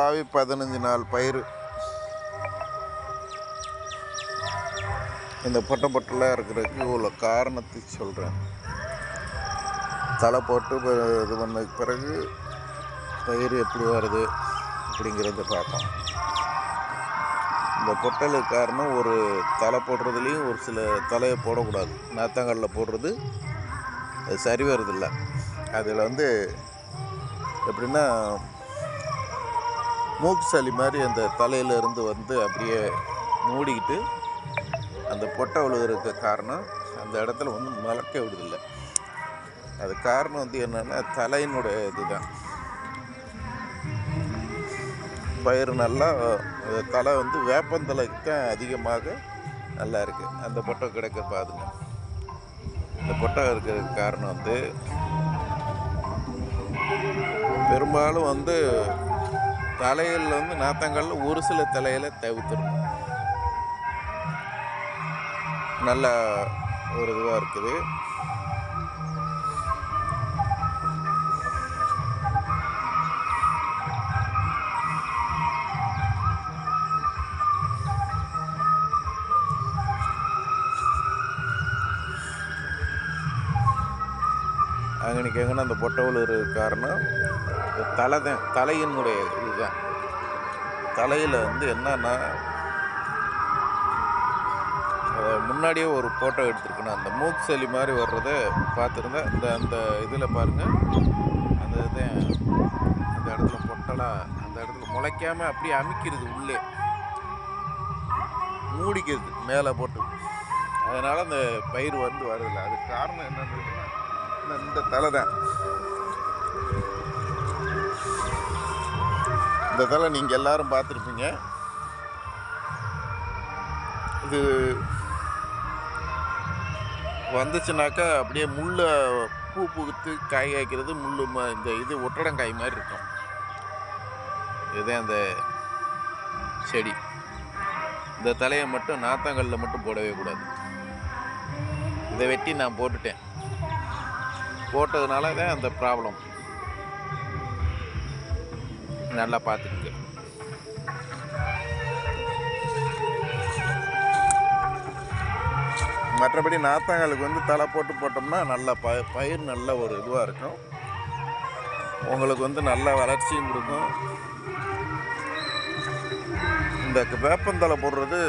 பாவி 15 நாள் பயிர். இந்த பொட்டை பொட்டலாக இருக்கிறதுக்கு இவ்வளோ காரணத்தை சொல்கிறேன். தலை போட்டு இது பண்ணதுக்கு பிறகு பயிர் எப்படி வருது அப்படிங்கிறத பார்ப்போம். இந்த பொட்டலுக்கு காரணம் ஒரு தலை போடுறதுலேயும் ஒரு சில தலையை போடக்கூடாது. நாத்தங்காலில் போடுறது அது சரி வருதில்லை. அதில் எப்படின்னா மூக்கு சளி மாதிரி அந்த தலையிலேருந்து அப்படியே மூடிக்கிட்டு அந்த பொட்டை விழுகிறதுக்கு காரணம் அந்த இடத்துல முளைக்க விடுதில்லை. அது காரணம் என்னென்னா தலையினுடைய இதுதான். பயிர் நல்லா தலை வேப்பந்தலைக்கு தான் அதிகமாக நல்லா இருக்குது. அந்த பொட்டை கிடைக்க பாருங்க. இந்த பொட்டை இருக்கிறதுக்கு காரணம் பெரும்பாலும் தலையில் நாத்தங்காலில் ஒரு சில தலையில் தவிர்த்துடணும். நல்ல ஒரு இதுவாக இருக்குது. அங்கனைக்கு எங்கன்னா அந்த பொட்டை விழுகிற காரணம் தலை தான். தலையினுடைய இதுதான். தலையில் என்னன்னா முன்னாடியே ஒரு ஃபோட்டோ எடுத்துருக்கணும். அந்த மூக்கு சளி மாதிரி வர்றதை பார்த்துருந்தேன். அந்த இதில் பாருங்கள், அந்த இதை அந்த இடத்துல பொட்டலாக அந்த இடத்துல முளைக்காமல் அப்படியே அமுக்கிறது, உள்ளே மூடிக்கிறது மேலே போட்டு. அதனால் அந்த பயிர் வருதில்லை. அதுக்கு காரணம் என்னன்னு இந்த தலை தான். இந்த தலை நீங்கள் எல்லோரும் பார்த்துருப்பீங்க. இது வந்துச்சுனாக்கா அப்படியே முள்ளை பூ பூத்து காய் காய்க்கிறது. முள் இந்த இது ஒட்டடங்காய் மாதிரி இருக்கும். இதுதான் அந்த செடி. இந்த தலையை மட்டும் நாத்தங்களில் மட்டும் போடவே கூடாது. இதை வெட்டி நான் போட்டுட்டேன். போட்டதுனால தான் அந்த ப்ராப்ளம். நல்லா பார்த்துக்குங்க. மற்றபடி நாத்தங்களுக்கு தலை போட்டோம்னா நல்ல பயிர் நல்ல ஒரு இதுவாக இருக்கும். உங்களுக்கு நல்ல வளர்ச்சியும் கொடுக்கும். இந்த வேப்பந்தலை போடுறது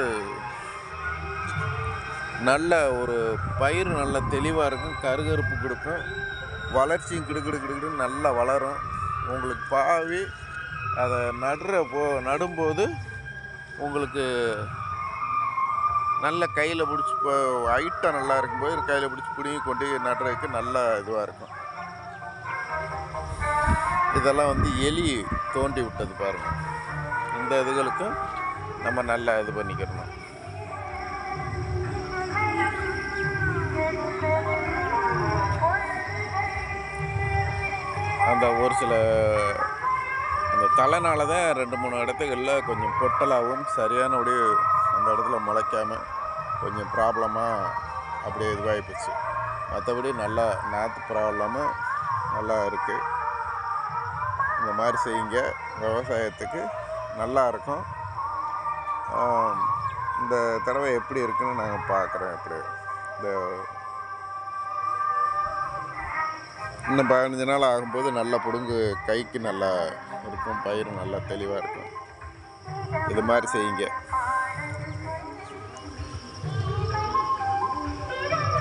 நல்ல ஒரு பயிர் நல்ல தெளிவாக இருக்கும். கருகருப்பு கொடுக்கும். வளர்ச்சியும் கிடுக்கிடுன்னு நல்லா வளரும். உங்களுக்கு பாவி அதை நடும்போது உங்களுக்கு நல்ல கையில் பிடிச்சி ஹைட்டாக நல்லா இருக்கும்போது கையில் பிடிச்சி பிடிங்கி கொண்டு நடுறதுக்கு நல்ல இதுவாக இருக்கும். இதெல்லாம் எலி தோண்டி விட்டது பாருங்கள். இந்த இதுகளுக்கும் நம்ம நல்லா இது பண்ணிக்கிறணும். அந்த ஒரு சில அந்த தலைனால தான் 2-3 இடத்துகளில் கொஞ்சம் பொட்டலாகவும் சரியானபடி அந்த இடத்துல முளைக்காமல் கொஞ்சம் ப்ராப்ளமாக அப்படியே இதுவாகி போச்சு. மற்றபடி நல்லா நாற்று ப்ராப்ளமும் நல்லா இருக்குது. இந்த மாதிரி செய்யுங்க. விவசாயத்துக்கு நல்லா இருக்கும். இந்த தடவை எப்படி இருக்குன்னு நாங்கள் பார்க்குறோம். எப்படி இன்னும் 15 நாள் ஆகும்போது நல்லா பிடுங்கு கைக்கு நல்லா இருக்கும். பயிர் நல்லா தெளிவாக இருக்கும். இது மாதிரி செய்யுங்க.